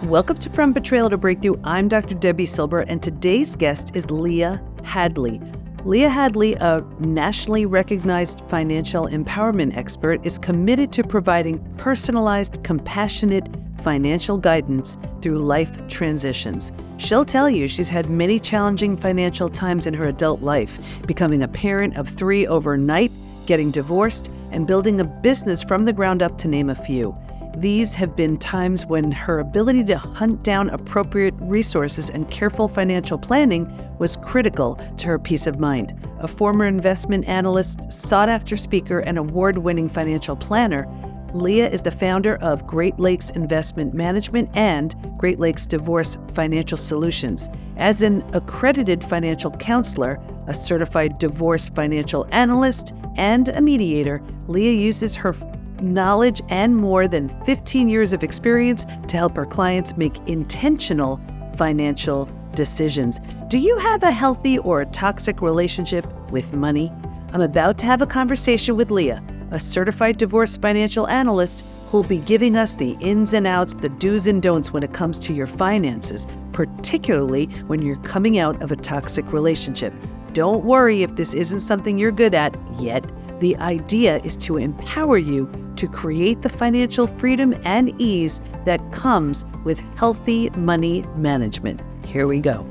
Welcome to From Betrayal to Breakthrough. I'm Dr. Debbie Silber, and today's guest is Leah Hadley. Leah Hadley, a nationally recognized financial empowerment expert, is committed to providing personalized, compassionate financial guidance through life transitions. She'll tell you she's had many challenging financial times in her adult life, becoming a parent of 3 overnight, getting divorced, and building a business from the ground up, to name a few. These have been times when her ability to hunt down appropriate resources and careful financial planning was critical to her peace of mind. A former investment analyst, sought-after speaker, and award-winning financial planner, Leah is the founder of Great Lakes Investment Management and Great Lakes Divorce Financial Solutions. As an accredited financial counselor, a certified divorce financial analyst, and a mediator, Leah uses her knowledge and more than 15 years of experience to help her clients make intentional financial decisions. Do you have a healthy or a toxic relationship with money? I'm about to have a conversation with Leah, a certified divorce financial analyst who'll be giving us the ins and outs, the do's and don'ts when it comes to your finances, particularly when you're coming out of a toxic relationship. Don't worry if this isn't something you're good at yet. The idea is to empower you to create the financial freedom and ease that comes with healthy money management. Here we go.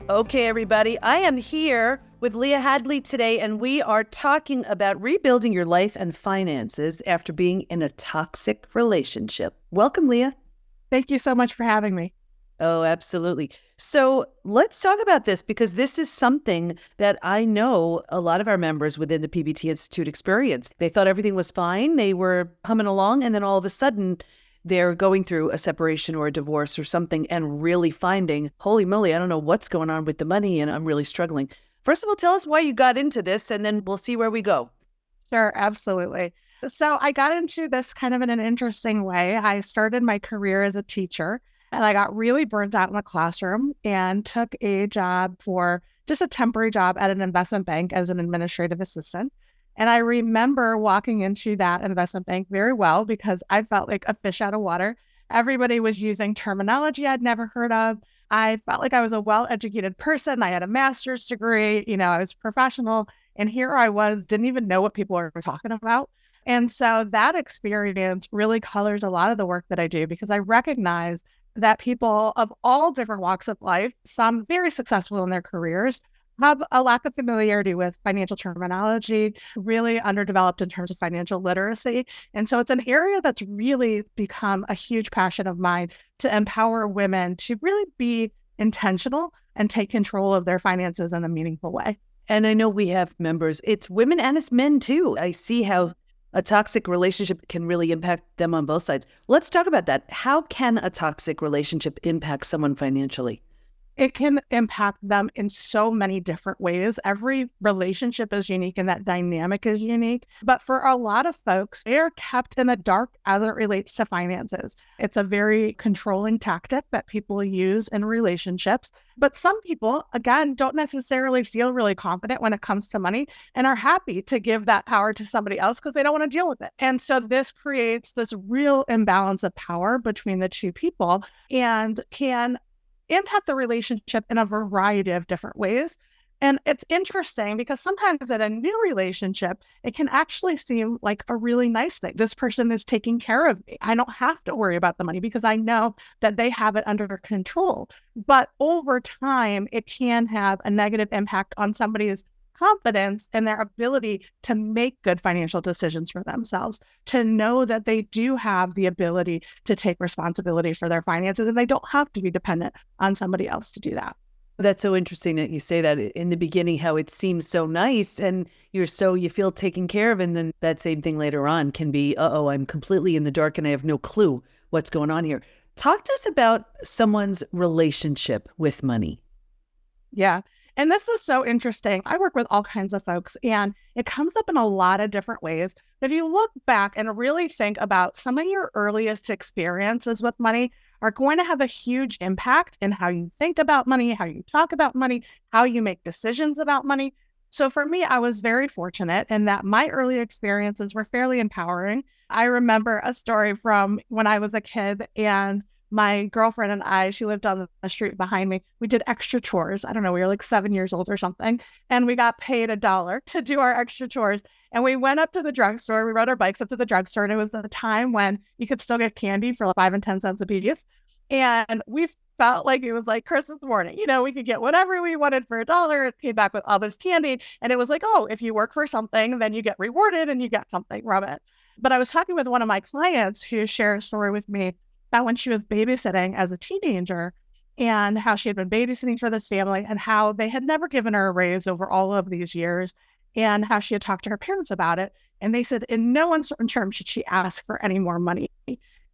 Okay, everybody, I am here with Leah Hadley today, and we are talking about rebuilding your life and finances after being in a toxic relationship. Welcome, Leah. Thank you so much for having me. Oh, absolutely. So let's talk about this, because this is something that I know a lot of our members within the PBT Institute experienced. They thought everything was fine. They were humming along, and then all of a sudden they're going through a separation or a divorce or something and really finding, holy moly, I don't know what's going on with the money and I'm really struggling. First of all, tell us why you got into this, and then we'll see where we go. Sure, absolutely. So I got into this kind of in an interesting way. I started my career as a teacher, and I got really burnt out in the classroom and took a job, for just a temporary job at an investment bank as an administrative assistant. And I remember walking into that investment bank very well because I felt like a fish out of water. Everybody was using terminology I'd never heard of. I felt like I was a well-educated person. I had a master's degree, I was professional. And here I was, didn't even know what people were talking about. And so that experience really colors a lot of the work that I do, because I recognize that people of all different walks of life, some very successful in their careers, have a lack of familiarity with financial terminology, really underdeveloped in terms of financial literacy. And so it's an area that's really become a huge passion of mine, to empower women to really be intentional and take control of their finances in a meaningful way. And I know we have members, it's women and it's men too. I see how a toxic relationship can really impact them on both sides. Let's talk about that. How can a toxic relationship impact someone financially? It can impact them in so many different ways. Every relationship is unique and that dynamic is unique. But for a lot of folks, they are kept in the dark as it relates to finances. It's a very controlling tactic that people use in relationships. But some people, again, don't necessarily feel really confident when it comes to money and are happy to give that power to somebody else because they don't want to deal with it. And so this creates this real imbalance of power between the two people and can impact the relationship in a variety of different ways. And it's interesting because sometimes in a new relationship, it can actually seem like a really nice thing. This person is taking care of me. I don't have to worry about the money because I know that they have it under control. But over time, it can have a negative impact on somebody's confidence and their ability to make good financial decisions for themselves, to know that they do have the ability to take responsibility for their finances and they don't have to be dependent on somebody else to do that. That's so interesting that you say that in the beginning, how it seems so nice and you feel taken care of. And then that same thing later on can be, I'm completely in the dark and I have no clue what's going on here. Talk to us about someone's relationship with money. Yeah. And this is so interesting. I work with all kinds of folks and it comes up in a lot of different ways. If you look back and really think about some of your earliest experiences with money are going to have a huge impact in how you think about money, how you talk about money, how you make decisions about money. So for me, I was very fortunate in that my early experiences were fairly empowering. I remember a story from when I was a kid, and my girlfriend and I, she lived on the street behind me. We did extra chores. I don't know, we were like 7 years old or something. And we got paid $1 to do our extra chores. And we went up to the drugstore. We rode our bikes up to the drugstore. And it was a time when you could still get candy for like 5 and 10 cents a piece. And we felt like it was like Christmas morning. We could get whatever we wanted for $1. It came back with all this candy. And it was like, oh, if you work for something, then you get rewarded and you get something from it. But I was talking with one of my clients who shared a story with me about when she was babysitting as a teenager and how she had been babysitting for this family and how they had never given her a raise over all of these years and how she had talked to her parents about it. And they said in no uncertain terms should she ask for any more money.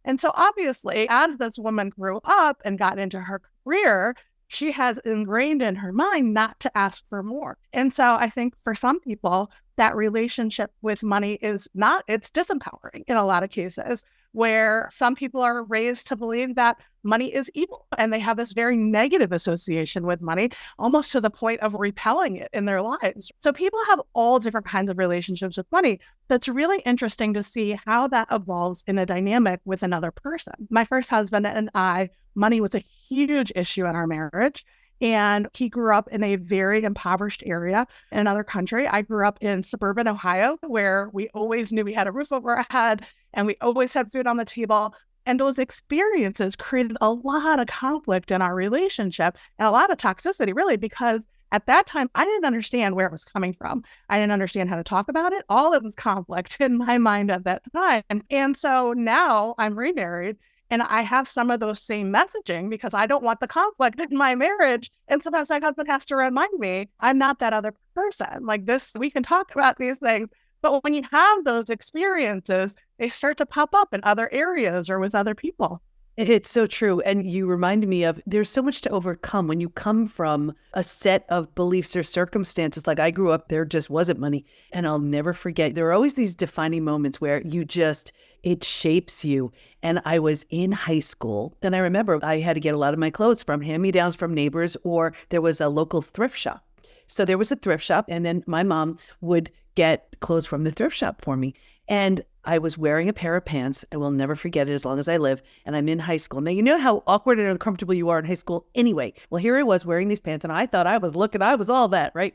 And so obviously, as this woman grew up and got into her career, she has ingrained in her mind not to ask for more. And so I think for some people, that relationship with money it's disempowering in a lot of cases, where some people are raised to believe that money is evil and they have this very negative association with money, almost to the point of repelling it in their lives. So people have all different kinds of relationships with money. That's really interesting to see how that evolves in a dynamic with another person. My first husband and I, money was a huge issue in our marriage. And he grew up in a very impoverished area in another country. I grew up in suburban Ohio, where we always knew we had a roof over our head and we always had food on the table. And those experiences created a lot of conflict in our relationship and a lot of toxicity, really, because at that time, I didn't understand where it was coming from. I didn't understand how to talk about it. All of it was conflict in my mind at that time. And so now I'm remarried. And I have some of those same messaging because I don't want the conflict in my marriage. And sometimes my husband has to remind me, I'm not that other person. Like this, we can talk about these things. But when you have those experiences, they start to pop up in other areas or with other people. It's so true. And you reminded me of there's so much to overcome when you come from a set of beliefs or circumstances. Like I grew up, there just wasn't money. And I'll never forget, there are always these defining moments where it shapes you. And I was in high school. Then I remember I had to get a lot of my clothes from hand-me-downs from neighbors, or there was a local thrift shop. So there was a thrift shop, and then my mom would get clothes from the thrift shop for me. And I was wearing a pair of pants. I will never forget it as long as I live. And I'm in high school. Now, you know how awkward and uncomfortable you are in high school anyway. Well, here I was wearing these pants, and I thought I was all that, right?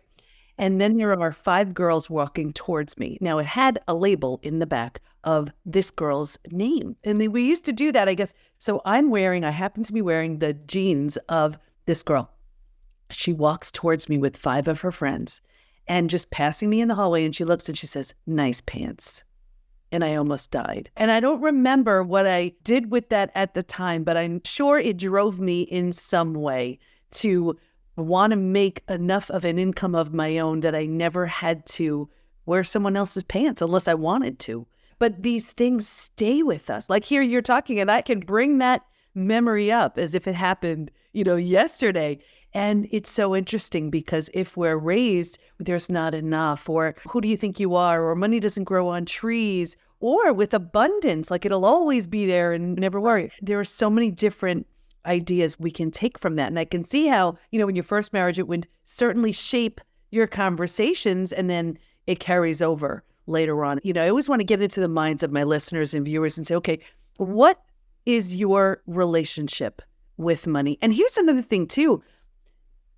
And then there are 5 girls walking towards me. Now, it had a label in the back of this girl's name. And we used to do that, I guess. So I happen to be wearing the jeans of this girl. She walks towards me with 5 of her friends and just passing me in the hallway. And she looks and she says, "Nice pants." And I almost died. And I don't remember what I did with that at the time, but I'm sure it drove me in some way to want to make enough of an income of my own that I never had to wear someone else's pants unless I wanted to. But these things stay with us. Like here you're talking and I can bring that memory up as if it happened, yesterday. And it's so interesting because if we're raised, there's not enough, or who do you think you are, or money doesn't grow on trees, or with abundance, like it'll always be there and never worry. There are so many different ideas we can take from that. And I can see how, in your first marriage, it would certainly shape your conversations and then it carries over later on. I always want to get into the minds of my listeners and viewers and say, okay, what is your relationship with money? And here's another thing too.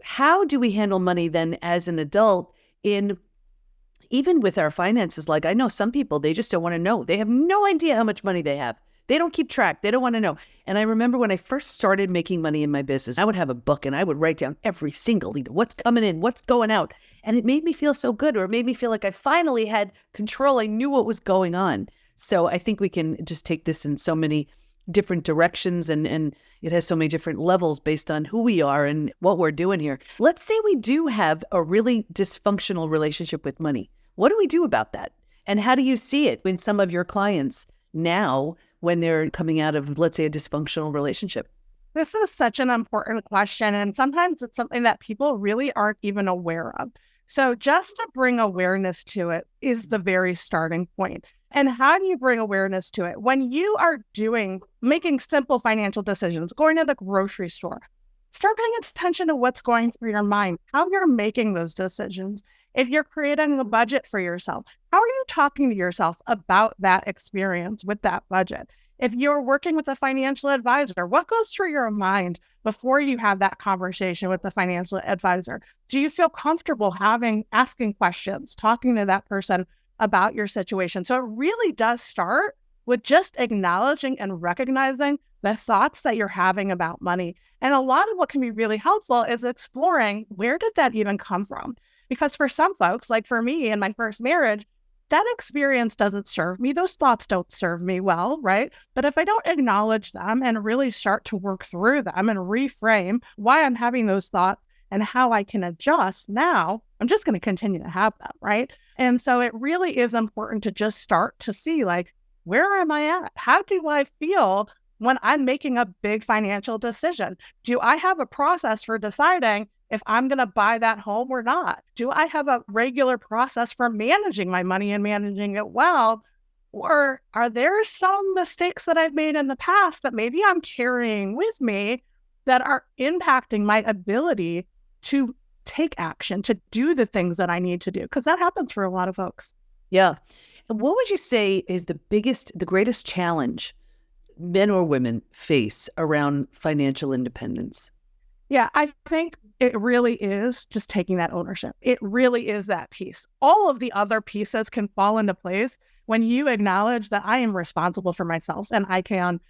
How do we handle money then as an adult even with our finances? Like I know some people, they just don't want to know. They have no idea how much money they have. They don't keep track. They don't want to know. And I remember when I first started making money in my business, I would have a book and I would write down every single, what's coming in, what's going out. And it made me feel so good, or it made me feel like I finally had control. I knew what was going on. So I think we can just take this in so many different directions, and it has so many different levels based on who we are and what we're doing here. Let's say we do have a really dysfunctional relationship with money. What do we do about that? And how do you see it in some of your clients now when they're coming out of, let's say, a dysfunctional relationship? This is such an important question. And sometimes it's something that people really aren't even aware of. So just to bring awareness to it is the very starting point. And how do you bring awareness to it? When you are making simple financial decisions, going to the grocery store, start paying attention to what's going through your mind, how you're making those decisions. If you're creating a budget for yourself, how are you talking to yourself about that experience with that budget? If you're working with a financial advisor, what goes through your mind before you have that conversation with the financial advisor? Do you feel comfortable asking questions, talking to that person about your situation? So it really does start with just acknowledging and recognizing the thoughts that you're having about money. And a lot of what can be really helpful is exploring, where did that even come from? Because for some folks, like for me in my first marriage, that experience doesn't serve me. Those thoughts don't serve me well, right? But if I don't acknowledge them and really start to work through them and reframe why I'm having those thoughts and how I can adjust, now I'm just going to continue to have them, right? And so it really is important to just start to see, like, where am I at? How do I feel when I'm making a big financial decision? Do I have a process for deciding if I'm going to buy that home or not? Do I have a regular process for managing my money and managing it well? Or are there some mistakes that I've made in the past that maybe I'm carrying with me that are impacting my ability to take action, to do the things that I need to do? Because that happens for a lot of folks. Yeah. And what would you say is the greatest challenge men or women face around financial independence? Yeah, I think it really is just taking that ownership. It really is that piece. All of the other pieces can fall into place when you acknowledge that I am responsible for myself and I can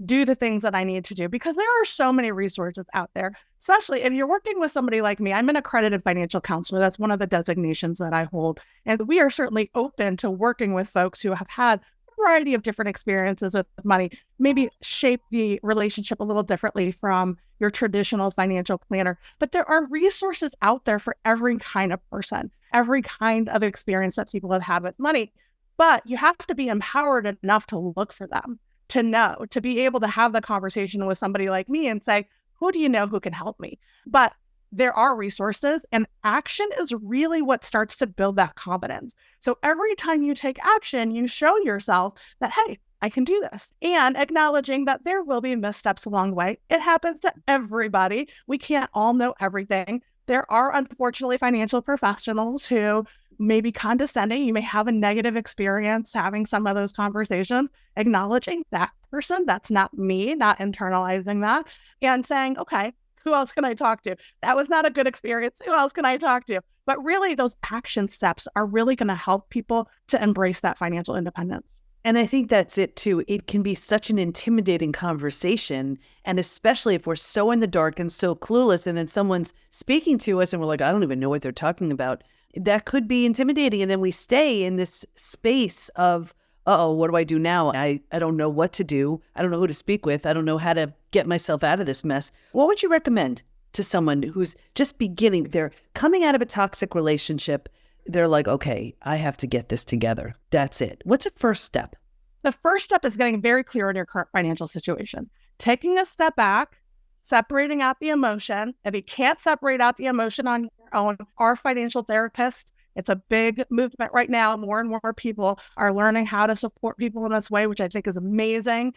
do the things that I need to do, because there are so many resources out there, especially if you're working with somebody like me. I'm an accredited financial counselor. That's one of the designations that I hold. And we are certainly open to working with folks who have had a variety of different experiences with money, maybe shape the relationship a little differently from your traditional financial planner. But there are resources out there for every kind of person, every kind of experience that people have had with money. But you have to be empowered enough to look for them, to know, to be able to have the conversation with somebody like me and say, who do you know who can help me? But there are resources, and action is really what starts to build that confidence. So every time you take action, you show yourself that, hey, I can do this. And acknowledging that there will be missteps along the way. It happens to everybody. We can't all know everything. There are, unfortunately, financial professionals who may be condescending. You may have a negative experience having some of those conversations, acknowledging that person, that's not me, not internalizing that, and saying, okay, who else can I talk to? That was not a good experience. Who else can I talk to? But really, those action steps are really going to help people to embrace that financial independence. And I think that's it too. It can be such an intimidating conversation. And especially if we're so in the dark and so clueless, and then someone's speaking to us and we're like, I don't even know what they're talking about. That could be intimidating. And then we stay in this space of, uh-oh, what do I do now? I don't know what to do. I don't know who to speak with. I don't know how to get myself out of this mess. What would you recommend to someone who's just beginning? They're coming out of a toxic relationship. They're like, okay, I have to get this together. That's it. What's a first step? The first step is getting very clear on your current financial situation. Taking a step back, separating out the emotion. If you can't separate out the emotion on your own, our financial therapist, it's a big movement right now. More and more people are learning how to support people in this way, which I think is amazing.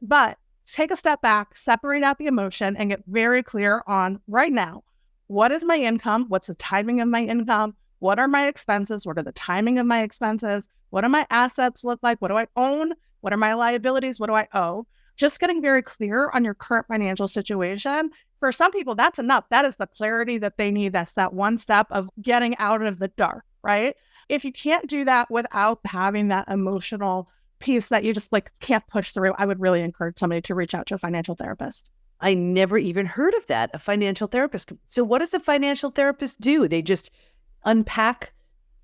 But take a step back, separate out the emotion, and get very clear on right now, what is my income? What's the timing of my income? What are my expenses? What are the timing of my expenses? What do my assets look like? What do I own? What are my liabilities? What do I owe? Just getting very clear on your current financial situation. For some people, that's enough. That is the clarity that they need. That's that one step of getting out of the dark, right? If you can't do that without having that emotional piece that you just can't push through, I would really encourage somebody to reach out to a financial therapist. I never even heard of that, a financial therapist. So what does a financial therapist do? They just unpack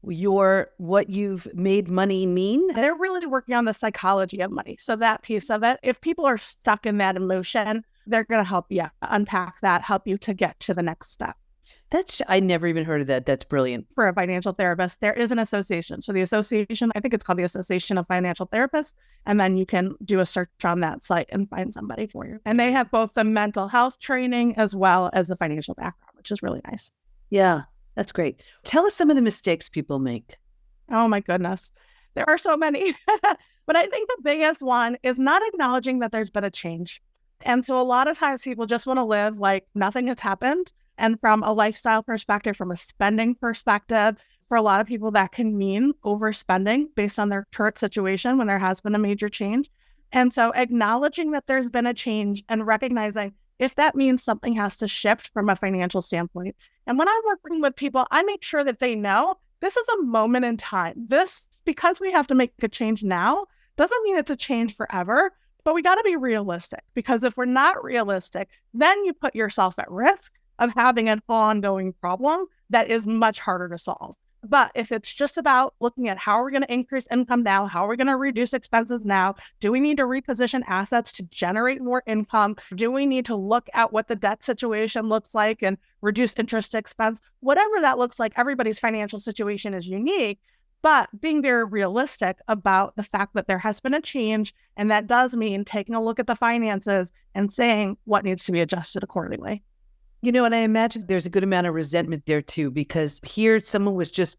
what you've made money mean? They're really working on the psychology of money. So that piece of it, if people are stuck in that emotion, they're going to help you unpack that, help you to get to the next step. I never even heard of that. That's brilliant. For a financial therapist, there is an association. So the association, I think it's called the Association of Financial Therapists. And then you can do a search on that site and find somebody for you. And they have both the mental health training as well as the financial background, which is really nice. Yeah. That's great. Tell us some of the mistakes people make. Oh my goodness. There are so many. But I think the biggest one is not acknowledging that there's been a change. And so a lot of times people just want to live like nothing has happened. And from a lifestyle perspective, from a spending perspective, For a lot of people, that can mean overspending based on their current situation when there has been a major change. And so acknowledging that there's been a change and recognizing if that means something has to shift from a financial standpoint. And when I'm working with people, I make sure that they know this is a moment in time. This, because we have to make a change now, doesn't mean it's a change forever, but we got to be realistic, because if we're not realistic, then you put yourself at risk of having an ongoing problem that is much harder to solve. But if it's just about looking at how are we going to increase income now, how are we going to reduce expenses now, do we need to reposition assets to generate more income? Do we need to look at what the debt situation looks like and reduce interest expense? Whatever that looks like, everybody's financial situation is unique, but being very realistic about the fact that there has been a change, and that does mean taking a look at the finances and saying what needs to be adjusted accordingly. You know, and I imagine there's a good amount of resentment there too, because here someone was just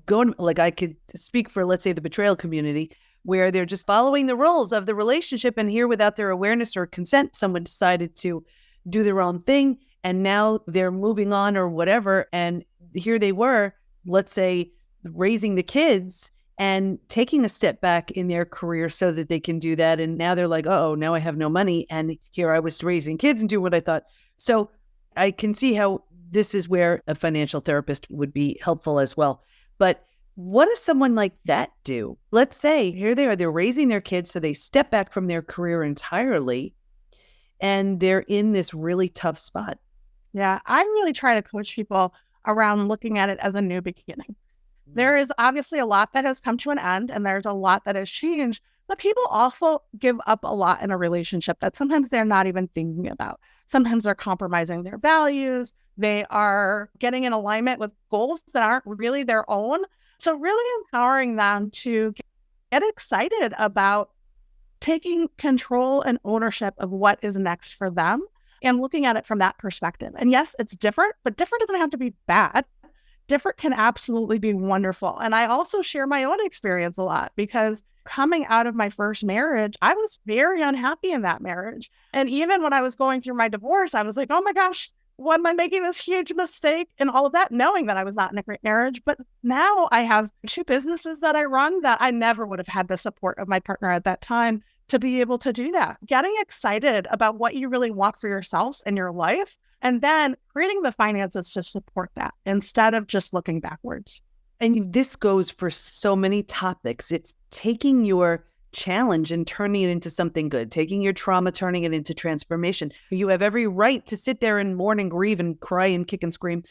going, like I could speak for, let's say, the betrayal community, where they're just following the rules of the relationship. And here, without their awareness or consent, someone decided to do their own thing. And now they're moving on or whatever. And here they were, let's say, raising the kids and taking a step back in their career so that they can do that. And now they're like, oh, now I have no money. And here I was raising kids and doing what I thought. So I can see how this is where a financial therapist would be helpful as well. But what does someone like that do? Let's say here they are, they're raising their kids, so they step back from their career entirely, and they're in this really tough spot. Yeah, I really try to coach people around looking at it as a new beginning. There is obviously a lot that has come to an end, and there's a lot that has changed, but people also give up a lot in a relationship that sometimes they're not even thinking about. Sometimes they're compromising their values. They are getting in alignment with goals that aren't really their own. So really empowering them to get excited about taking control and ownership of what is next for them and looking at it from that perspective. And yes, it's different, but different doesn't have to be bad. Different can absolutely be wonderful. And I also share my own experience a lot, because coming out of my first marriage, I was very unhappy in that marriage. And even when I was going through my divorce, I was like, oh my gosh, why am I making this huge mistake and all of that, knowing that I was not in a great marriage. But now I have 2 businesses that I run that I never would have had the support of my partner at that time to be able to do that. Getting excited about what you really want for yourselves and your life, and then creating the finances to support that instead of just looking backwards. And this goes for so many topics. It's taking your challenge and turning it into something good, taking your trauma, turning it into transformation. You have every right to sit there and mourn and grieve and cry and kick and scream,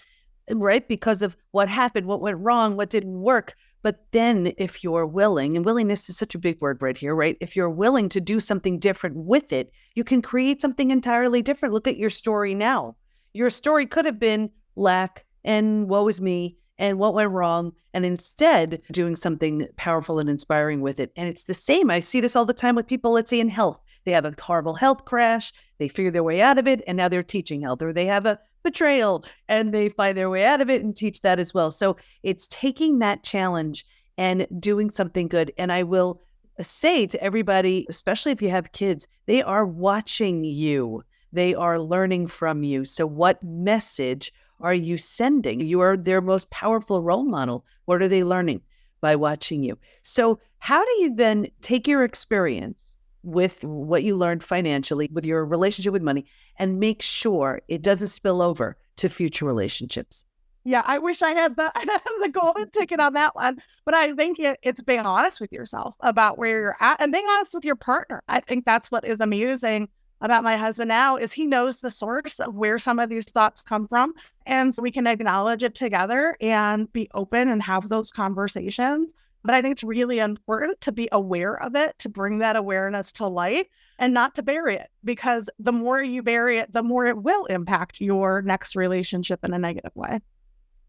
right? Because of what happened, what went wrong, what didn't work. But then if you're willing, and willingness is such a big word right here, right? If you're willing to do something different with it, you can create something entirely different. Look at your story now. Your story could have been lack and woe is me and what went wrong, and instead doing something powerful and inspiring with it. And it's the same. I see this all the time with people, let's say in health. They have a horrible health crash, they figure their way out of it, and now they're teaching health. Or they have a betrayal and they find their way out of it and teach that as well. So it's taking that challenge and doing something good. And I will say to everybody, especially if you have kids, they are watching you. They are learning from you. So what message are you sending? You are their most powerful role model. What are they learning by watching you? So how do you then take your experience with what you learned financially, with your relationship with money, and make sure it doesn't spill over to future relationships? Yeah, I wish I had the golden ticket on that one. But I think it's being honest with yourself about where you're at and being honest with your partner. I think that's what is amazing about my husband now, is he knows the source of where some of these thoughts come from. And so we can acknowledge it together and be open and have those conversations. But I think it's really important to be aware of it, to bring that awareness to light and not to bury it, because the more you bury it, the more it will impact your next relationship in a negative way.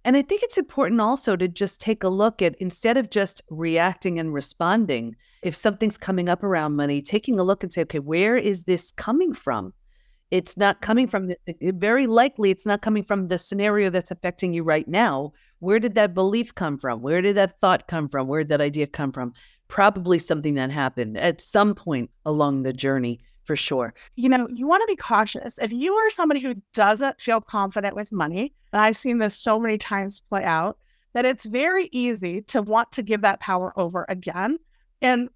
And I think it's important also to just take a look at, instead of just reacting and responding, if something's coming up around money, taking a look and say, okay, where is this coming from? It's not coming from this. Very likely it's not coming from the scenario that's affecting you right now. Where did that belief come from? Where did that thought come from? Where did that idea come from? Probably something that happened at some point along the journey, for sure. You know, you want to be cautious. If you are somebody who doesn't feel confident with money, and I've seen this so many times play out, that it's very easy to want to give that power over again and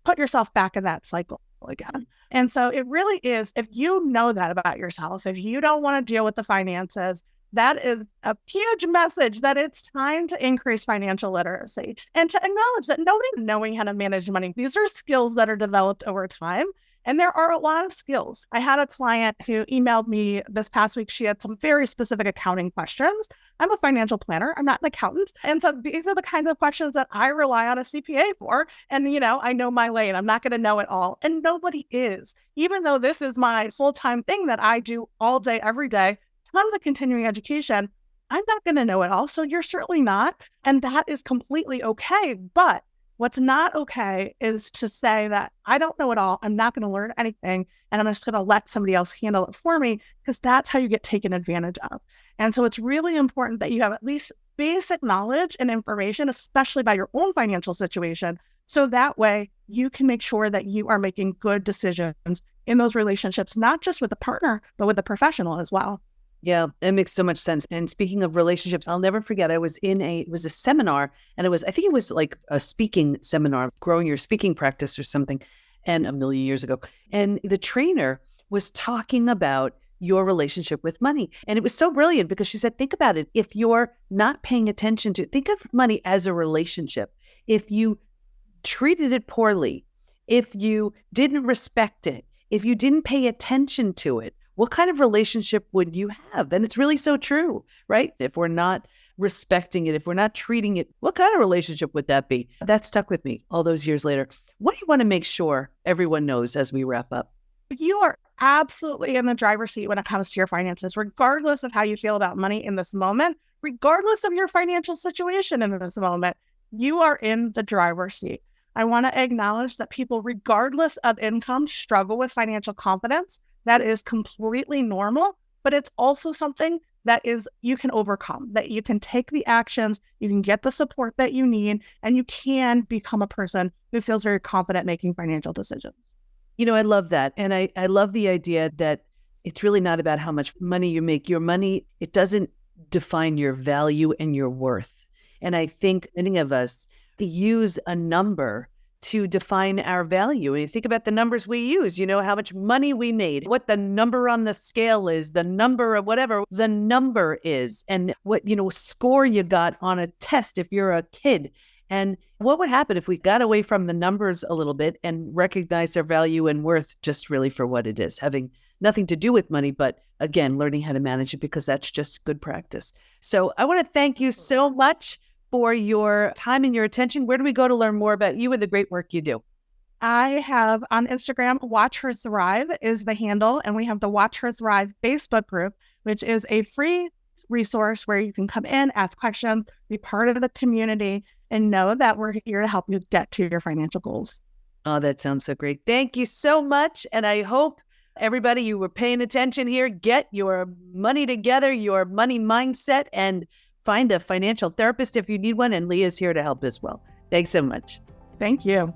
put yourself back in that cycle again. And so it really is, if you know that about yourself, if you don't want to deal with the finances, that is a huge message that it's time to increase financial literacy and to acknowledge that nobody's knowing how to manage money. These are skills that are developed over time. And there are a lot of skills. I had a client who emailed me this past week. She had some very specific accounting questions. I'm a financial planner. I'm not an accountant. And so these are the kinds of questions that I rely on a CPA for. And, I know my lane. I'm not going to know it all. And nobody is. Even though this is my full-time thing that I do all day, every day, tons of continuing education, I'm not going to know it all. So you're certainly not. And that is completely okay. But what's not okay is to say that I don't know it all. I'm not going to learn anything. And I'm just going to let somebody else handle it for me, because that's how you get taken advantage of. And so it's really important that you have at least basic knowledge and information, especially about your own financial situation. So that way you can make sure that you are making good decisions in those relationships, not just with the partner, but with the professional as well. Yeah, it makes so much sense. And speaking of relationships, I'll never forget, it was a seminar, and I think it was like a speaking seminar, growing your speaking practice or something, and a million years ago. And the trainer was talking about your relationship with money. And it was so brilliant because she said, think about it. If you're not paying attention to, think of money as a relationship. If you treated it poorly, if you didn't respect it, if you didn't pay attention to it, what kind of relationship would you have? And it's really so true, right? If we're not respecting it, if we're not treating it, what kind of relationship would that be? That stuck with me all those years later. What do you want to make sure everyone knows as we wrap up? You are absolutely in the driver's seat when it comes to your finances, regardless of how you feel about money in this moment, regardless of your financial situation in this moment, you are in the driver's seat. I want to acknowledge that people, regardless of income, struggle with financial confidence. That is completely normal, but it's also something that you can overcome, that you can take the actions, you can get the support that you need, and you can become a person who feels very confident making financial decisions. I love that. And I love the idea that it's really not about how much money you make. Your money, it doesn't define your value and your worth. And I think many of us use a number to define our value. And you think about the numbers we use, how much money we made, what the number on the scale is, the number of whatever the number is, and what, score you got on a test if you're a kid. And what would happen if we got away from the numbers a little bit and recognized our value and worth just really for what it is, having nothing to do with money, but again, learning how to manage it, because that's just good practice. So I want to thank you so much for your time and your attention. Where do we go to learn more about you and the great work you do? I have on Instagram, Watch Her Thrive is the handle. And we have the Watch Her Thrive Facebook group, which is a free resource where you can come in, ask questions, be part of the community, and know that we're here to help you get to your financial goals. Oh, that sounds so great. Thank you so much. And I hope everybody, you were paying attention here. Get your money together, your money mindset, and find a financial therapist if you need one, and Leah's here to help as well. Thanks so much. Thank you.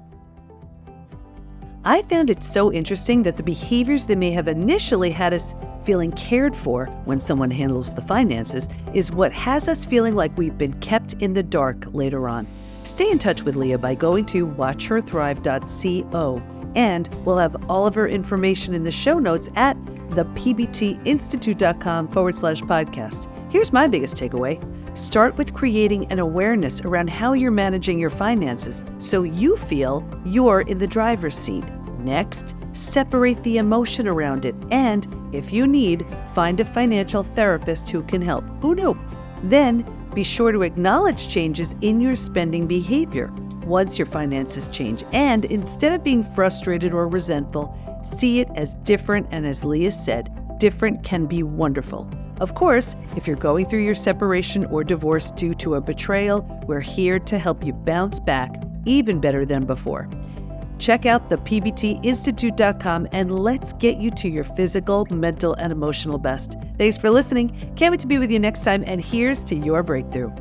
I found it so interesting that the behaviors that may have initially had us feeling cared for when someone handles the finances is what has us feeling like we've been kept in the dark later on. Stay in touch with Leah by going to watchherthrive.co, and we'll have all of her information in the show notes at thepbtinstitute.com/podcast. Here's my biggest takeaway. Start with creating an awareness around how you're managing your finances so you feel you're in the driver's seat. Next, separate the emotion around it, and if you need, find a financial therapist who can help. Who knew? Then, be sure to acknowledge changes in your spending behavior once your finances change. And instead of being frustrated or resentful, see it as different, and as Leah said, different can be wonderful. Of course, if you're going through your separation or divorce due to a betrayal, we're here to help you bounce back even better than before. Check out thepbtinstitute.com and let's get you to your physical, mental, and emotional best. Thanks for listening. Can't wait to be with you next time, and here's to your breakthrough.